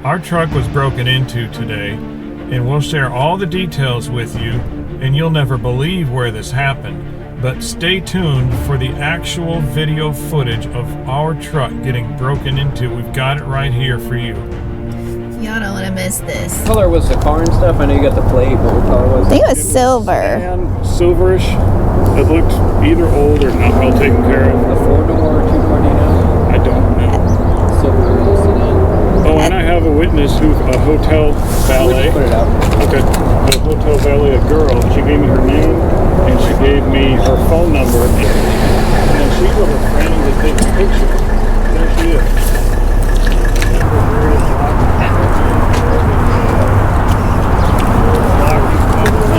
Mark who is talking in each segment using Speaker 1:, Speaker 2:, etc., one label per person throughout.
Speaker 1: Our truck was broken into today, and we'll share all the details with you, and you'll never believe where this happened. But stay tuned for the actual video footage of our truck getting broken into. We've got it right here for you.
Speaker 2: Y'all don't want to miss this.
Speaker 3: What color was the car and stuff? I know you got the plate, but what color was it?
Speaker 2: I think it was silver.
Speaker 1: And silverish. It looked either old or not well taken care of.
Speaker 3: A 4-door or 2-door, do you know?
Speaker 1: I don't know.
Speaker 3: Silver sedan.
Speaker 1: Oh, and I have a witness who's a hotel valet.
Speaker 3: Put it out.
Speaker 1: Okay. The hotel valet, a girl. She gave me her name and she gave me her phone number. And then she was a friend to take a picture. There she is.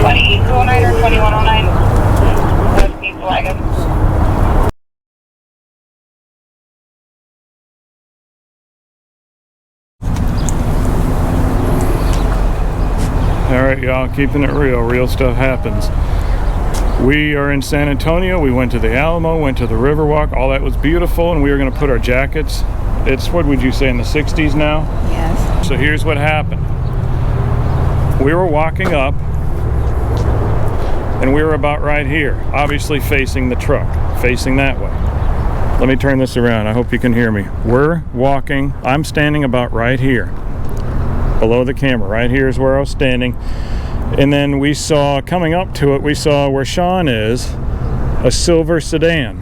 Speaker 4: 2209 or 2109. Those needs wagon.
Speaker 1: All right, y'all, keeping it real. Real stuff happens. We are in San Antonio. We went to the Alamo, went to the Riverwalk. All that was beautiful, and we were going to put our jackets. It's, what would you say, in the 60s now?
Speaker 2: Yes.
Speaker 1: So here's what happened. We were walking up, and we were about right here, obviously facing the truck, facing that way. Let me turn this around. I hope you can hear me. We're walking. I'm standing about right here, below the camera. Right here is where I was standing. And then we saw, coming up to it, we saw where Sean is, a silver sedan.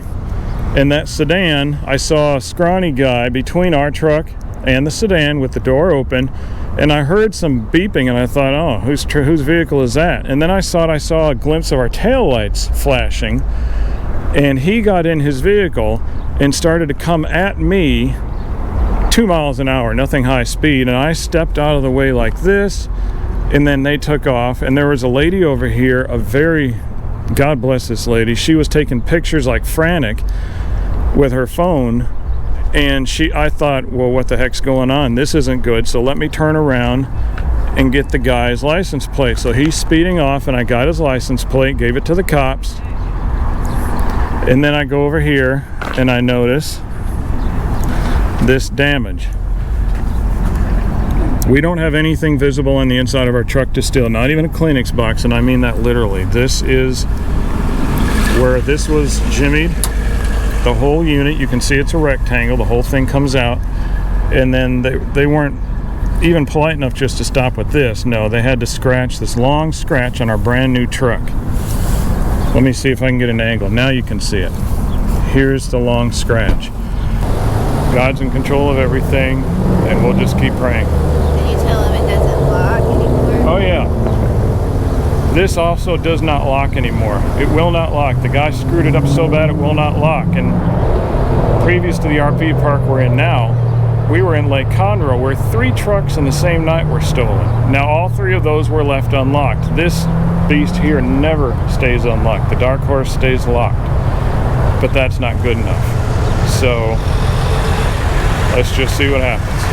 Speaker 1: In that sedan, I saw a scrawny guy between our truck and the sedan with the door open, and I heard some beeping, and I thought, oh, whose vehicle is that? And then I saw a glimpse of our taillights flashing, and he got in his vehicle and started to come at me 2 miles an hour, nothing high speed, and I stepped out of the way like this, and then they took off. And there was a lady over here, God bless this lady, she was taking pictures like frantic with her phone, and I thought, well, what the heck's going on? This isn't good, so let me turn around and get the guy's license plate. So he's speeding off, and I got his license plate, gave it to the cops, and then I go over here and I notice this damage. We don't have anything visible on the inside of our truck to steal, not even a Kleenex box, and I mean that literally. This is where this was jimmied. The whole unit, you can see it's a rectangle, the whole thing comes out, and then they weren't even polite enough just to stop with this. No, they had to scratch this long scratch on our brand new truck. Let me see if I can get an angle. Now you can see it. Here's the long scratch. God's in control of everything, and we'll just keep praying.
Speaker 2: Can you tell him it doesn't lock anymore?
Speaker 1: Oh yeah. This also does not lock anymore. It will not lock. The guy screwed it up so bad it will not lock. And previous to the RV park we're in now, we were in Lake Conroe where 3 trucks in the same night were stolen. Now all 3 of those were left unlocked. This beast here never stays unlocked. The Dark Horse stays locked. But that's not good enough. So let's just see what happens.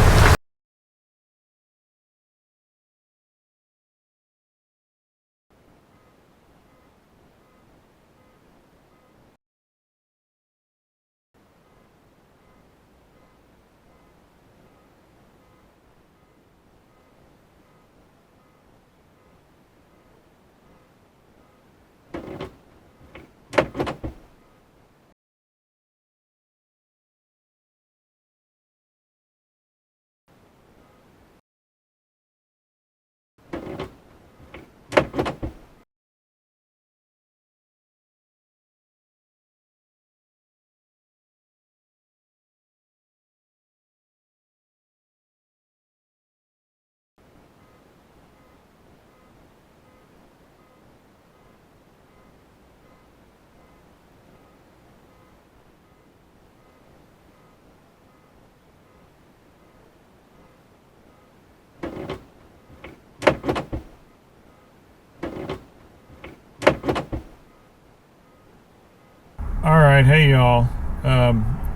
Speaker 1: Alright, hey y'all.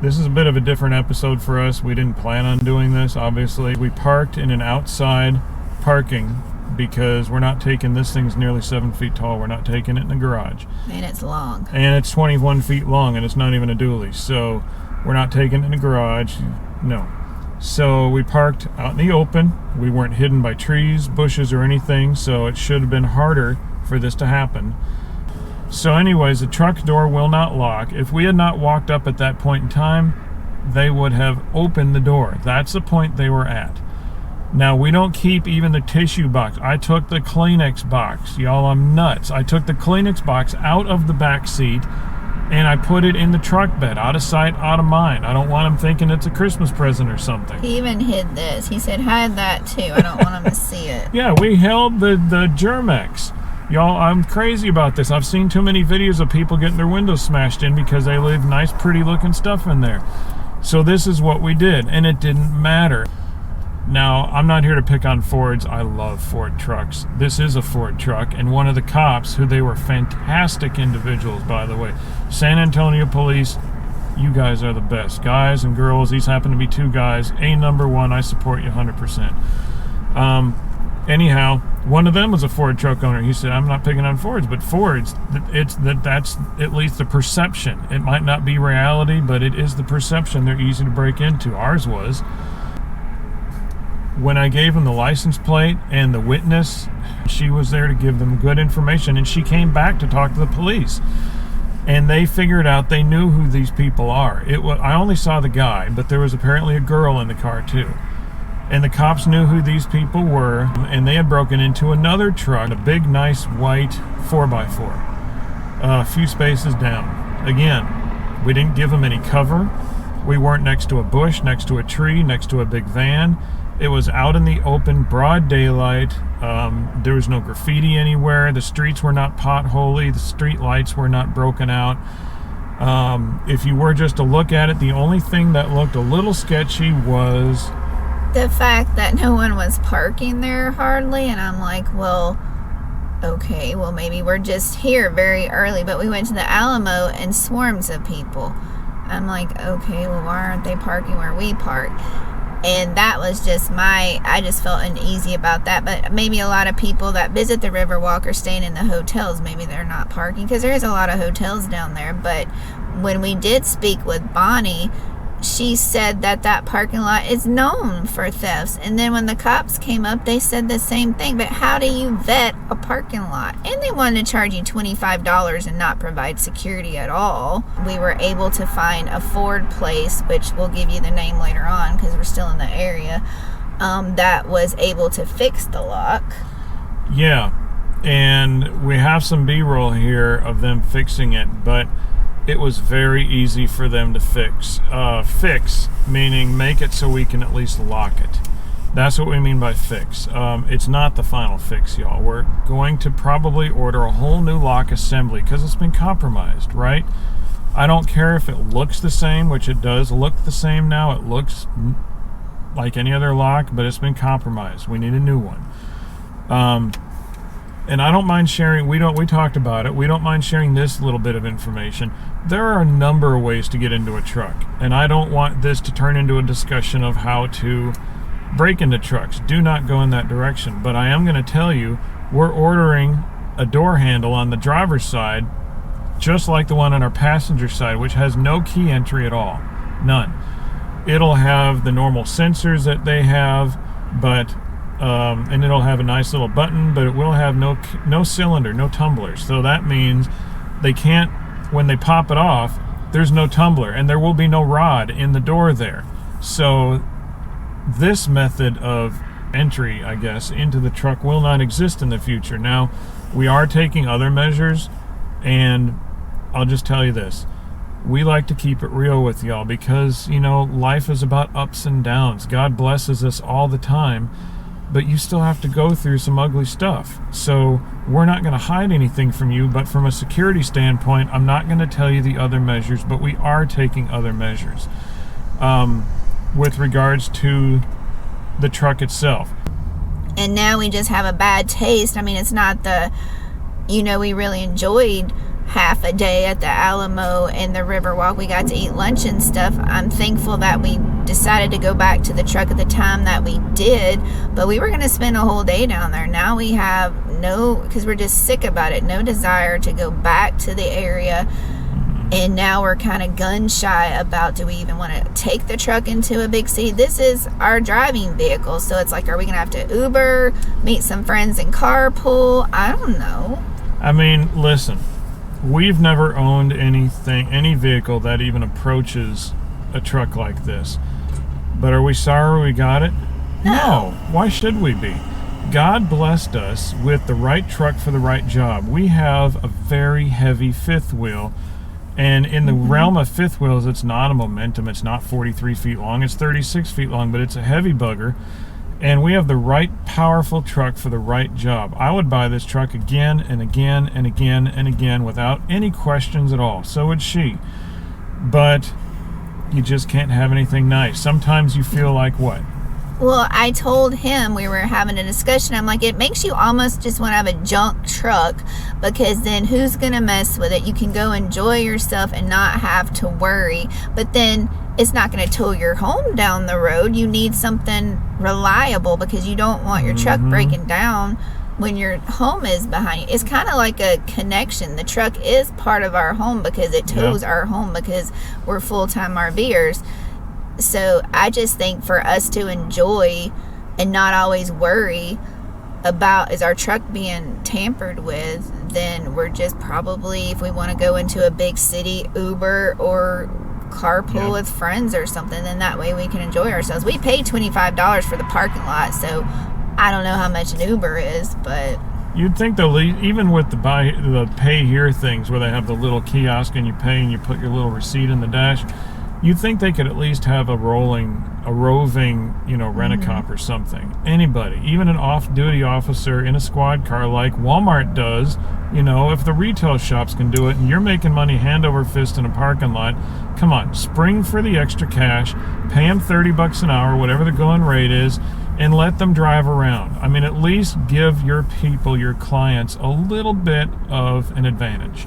Speaker 1: This is a bit of a different episode for us. We didn't plan on doing this, obviously. We parked in an outside parking because we're not taking, this thing's nearly 7 feet tall. We're not taking it in the garage.
Speaker 2: And it's long.
Speaker 1: And it's 21 feet long, and it's not even a dually. So we're not taking it in the garage. No. So we parked out in the open. We weren't hidden by trees, bushes, or anything, so it should have been harder for this to happen. So anyways, the truck door will not lock. If we had not walked up at that point in time, they would have opened the door. That's the point they were at. Now, we don't keep even the tissue box. I took the Kleenex box. Y'all, I'm nuts. I took the Kleenex box out of the back seat and I put it in the truck bed, out of sight, out of mind. I don't want them thinking it's a Christmas present or something.
Speaker 2: He even hid this. He said, hide that too. I don't want him to see it.
Speaker 1: Yeah, we held the Germex. Y'all, I'm crazy about this. I've seen too many videos of people getting their windows smashed in because they leave nice, pretty looking stuff in there. So this is what we did, and it didn't matter. Now, I'm not here to pick on Fords. I love Ford trucks. This is a Ford truck, and one of the cops, who they were fantastic individuals, by the way. San Antonio Police, you guys are the best. Guys and girls, these happen to be two guys. Number one, I support you 100%. Anyhow, one of them was a Ford truck owner. He said, I'm not picking on Fords, but Fords, that's at least the perception. It might not be reality, but it is the perception. They're easy to break into. Ours was. When I gave them the license plate and the witness, she was there to give them good information, and she came back to talk to the police. And they figured out, they knew who these people are. I only saw the guy, but there was apparently a girl in the car too. And the cops knew who these people were, and they had broken into another truck, a big, nice, white 4x4, a few spaces down. Again, we didn't give them any cover. We weren't next to a bush, next to a tree, next to a big van. It was out in the open, broad daylight. There was no graffiti anywhere. The streets were not potholey. The street lights were not broken out. If you were just to look at it, the only thing that looked a little sketchy was
Speaker 2: The fact that no one was parking there hardly, and I'm like, well, okay, well, maybe we're just here very early, but we went to the Alamo and swarms of people. I'm like, okay, well, why aren't they parking where we park? And that was just I just felt uneasy about that. But maybe a lot of people that visit the Riverwalk are staying in the hotels. Maybe they're not parking, because there is a lot of hotels down there. But when we did speak with Bonnie, she said that parking lot is known for thefts. And then when the cops came up, they said the same thing. But how do you vet a parking lot? And they wanted to charge you $25 and not provide security at all. We were able to find a Ford place, which we'll give you the name later on because we're still in the area, that was able to fix the lock.
Speaker 1: Yeah, and we have some B-roll here of them fixing it, but it was very easy for them to fix. Fix, meaning make it so we can at least lock it. That's what we mean by fix. It's not the final fix, y'all. We're going to probably order a whole new lock assembly because it's been compromised, right? I don't care if it looks the same, which it does look the same now. It looks like any other lock, but it's been compromised. We need a new one. And I don't mind sharing, we talked about it, we don't mind sharing this little bit of information. There are a number of ways to get into a truck, and I don't want this to turn into a discussion of how to break into trucks. Do not go in that direction. But I am going to tell you, we're ordering a door handle on the driver's side, just like the one on our passenger side, which has no key entry at all. None. It'll have the normal sensors that they have, but and it'll have a nice little button, but it will have no cylinder, no tumbler. So that means they can't, when they pop it off, there's no tumbler, and there will be no rod in the door there. So this method of entry, I guess, into the truck will not exist in the future. Now, we are taking other measures, and I'll just tell you this. We like to keep it real with y'all because, you know, life is about ups and downs. God blesses us all the time, but you still have to go through some ugly stuff. So we're not going to hide anything from you, but from a security standpoint, I'm not going to tell you the other measures, but we are taking other measures with regards to the truck itself.
Speaker 2: And now we just have a bad taste. I mean, it's not we really enjoyed half a day at the Alamo and the Riverwalk. We got to eat lunch and stuff. I'm thankful that we decided to go back to the truck at the time that we did, but we were going to spend a whole day down there. Now we have because we're just sick about it, no desire to go back to the area. And now we're kind of gun shy about, do we even want to take the truck into a big city? This is our driving vehicle. So it's like, are we going to have to Uber, meet some friends and carpool? I don't know.
Speaker 1: I mean, listen, we've never owned any vehicle that even approaches a truck like this. But are we sorry we got it? No. Why should we be? God blessed us with the right truck for the right job. We have a very heavy fifth wheel. And in the realm of fifth wheels, it's not a Momentum. It's not 43 feet long. It's 36 feet long, but it's a heavy bugger. And we have the right powerful truck for the right job. I would buy this truck again and again and again and again without any questions at all. So would she. But you just can't have anything nice. Sometimes you feel like what?
Speaker 2: Well, I told him, we were having a discussion, I'm like, it makes you almost just want to have a junk truck, because then who's going to mess with it? You can go enjoy yourself and not have to worry, but then it's not going to tow your home down the road. You need something reliable, because you don't want your truck breaking down when your home is behind you. It's kind of like a connection. The truck is part of our home because it tows our home, because we're full-time RVers. So I just think for us to enjoy and not always worry about, is our truck being tampered with, then we're just probably, if we want to go into a big city, Uber or carpool with friends or something, then that way we can enjoy ourselves. We paid $25 for the parking lot, so I don't know how much an Uber is, but
Speaker 1: you'd think they'll even with the pay here things where they have the little kiosk and you pay and you put your little receipt in the dash, you'd think they could at least have a roving, rent-a-cop or something. Anybody, even an off-duty officer in a squad car like Walmart does, if the retail shops can do it and you're making money hand over fist in a parking lot, come on, spring for the extra cash, pay them $30 an hour, whatever the going rate is, and let them drive around. I mean, at least give your people, your clients, a little bit of an advantage.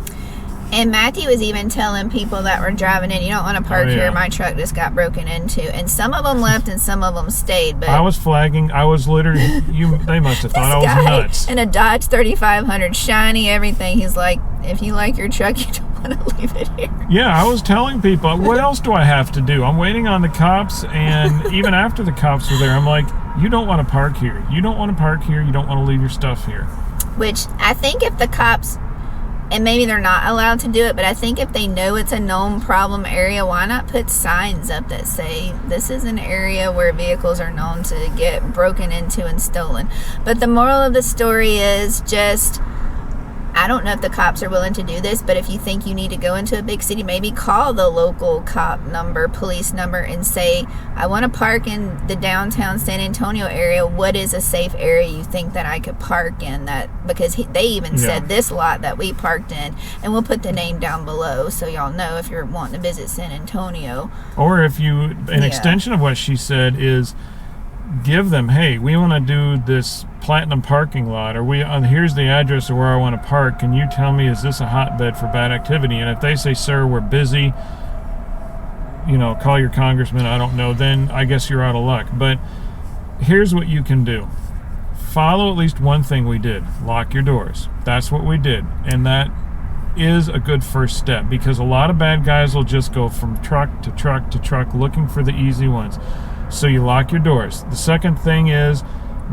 Speaker 2: And Matthew was even telling people that were driving in, you don't want to park here, my truck just got broken into. And some of them left and some of them stayed. But
Speaker 1: I was flagging, I was literally, they must have thought I was nuts.
Speaker 2: In a Dodge 3500, shiny, everything. He's like, if you like your truck, you don't want to leave it here.
Speaker 1: Yeah, I was telling people, what else do I have to do? I'm waiting on the cops, and even after the cops were there, I'm like, you don't want to park here. You don't want to park here. You don't want to leave your stuff here. Which
Speaker 2: I think if the cops, and maybe they're not allowed to do it, but I think if they know it's a known problem area, why not put signs up that say this is an area where vehicles are known to get broken into and stolen? But the moral of the story is just, I don't know if the cops are willing to do this, but if you think you need to go into a big city, maybe call the local cop number, police number, and say, I want to park in the downtown San Antonio area. What is a safe area you think that I could park in? That, because they even said this lot that we parked in, and we'll put the name down below so y'all know if you're wanting to visit San Antonio.
Speaker 1: Or if you, an extension of what she said is, give them, hey, we want to do this platinum parking lot, or here's the address of where I want to park. Can you tell me, is this a hotbed for bad activity? And if they say, sir, we're busy, call your congressman, I don't know, then I guess you're out of luck. But here's what you can do. Follow at least one thing we did. Lock your doors. That's what we did. And that is a good first step, because a lot of bad guys will just go from truck to truck to truck looking for the easy ones. So you lock your doors. The second thing is,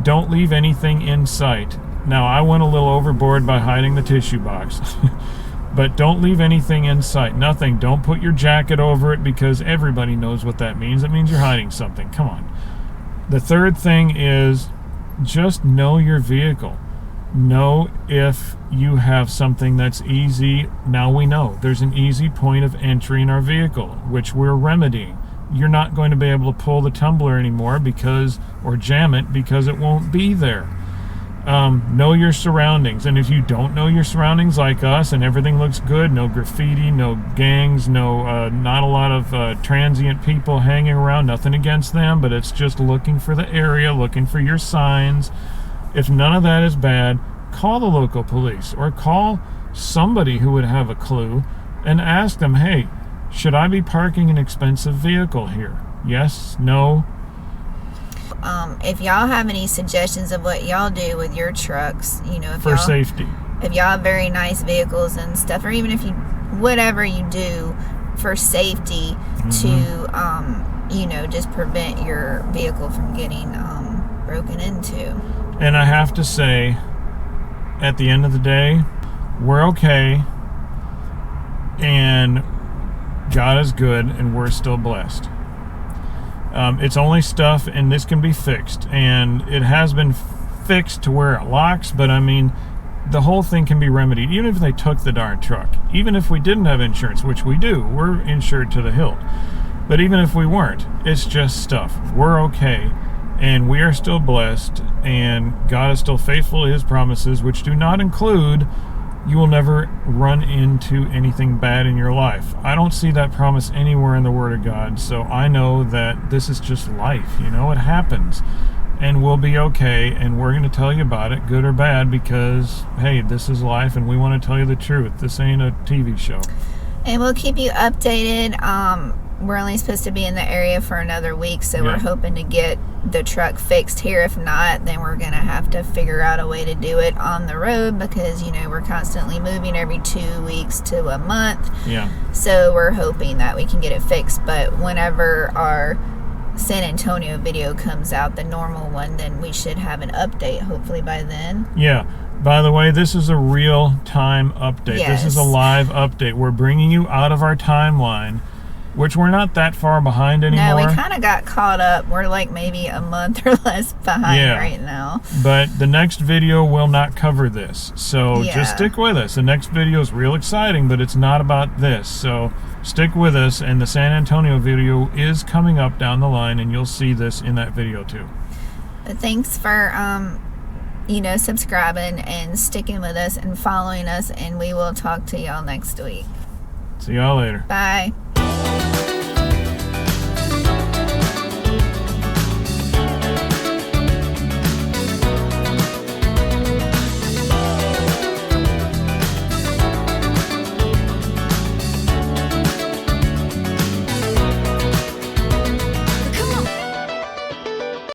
Speaker 1: don't leave anything in sight. Now, I went a little overboard by hiding the tissue box. But don't leave anything in sight. Nothing. Don't put your jacket over it, because everybody knows what that means. It means you're hiding something. Come on. The third thing is, just know your vehicle. Know if you have something that's easy. Now we know there's an easy point of entry in our vehicle, which we're remedying. You're not going to be able to pull the tumbler anymore or jam it, because it won't be there. Know your surroundings. And if you don't know your surroundings like us and everything looks good, no graffiti, no gangs, not a lot of transient people hanging around, nothing against them, but it's just looking for the area, looking for your signs. If none of that is bad, call the local police or call somebody who would have a clue and ask them, hey, should I be parking an expensive vehicle here? Yes? No?
Speaker 2: If y'all have any suggestions of what y'all do with your trucks, if
Speaker 1: for safety.
Speaker 2: If y'all have very nice vehicles and stuff, or even if you whatever you do for safety to, just prevent your vehicle from getting broken into.
Speaker 1: And I have to say, at the end of the day, we're okay, and God is good, and we're still blessed. It's only stuff, and this can be fixed, and it has been fixed to where it locks, but I mean, the whole thing can be remedied, even if they took the darn truck. Even if we didn't have insurance, which we do, we're insured to the hilt. But even if we weren't, it's just stuff. We're okay, and we are still blessed, and God is still faithful to his promises, which do not include you will never run into anything bad in your life. I don't see that promise anywhere in the Word of God, so I know that this is just life. It happens, and we'll be okay, and we're going to tell you about it, good or bad, because, hey, this is life, and we want to tell you the truth. This ain't a TV show.
Speaker 2: And we'll keep you updated. We're only supposed to be in the area for another week, so we're hoping to get the truck fixed here. If not, then we're going to have to figure out a way to do it on the road because, we're constantly moving every 2 weeks to a month.
Speaker 1: Yeah.
Speaker 2: So we're hoping that we can get it fixed. But whenever our San Antonio video comes out, the normal one, then we should have an update hopefully by then.
Speaker 1: Yeah. By the way, this is a real-time update.
Speaker 2: Yes.
Speaker 1: This is a live update. We're bringing you out of our timeline, which we're not that far behind anymore.
Speaker 2: No, we kind of got caught up. We're like maybe a month or less behind right now.
Speaker 1: But the next video will not cover this. So just stick with us. The next video is real exciting, but it's not about this. So stick with us, and the San Antonio video is coming up down the line, and you'll see this in that video too.
Speaker 2: But thanks for, subscribing and sticking with us and following us, and we will talk to y'all next week.
Speaker 1: See y'all later.
Speaker 2: Bye.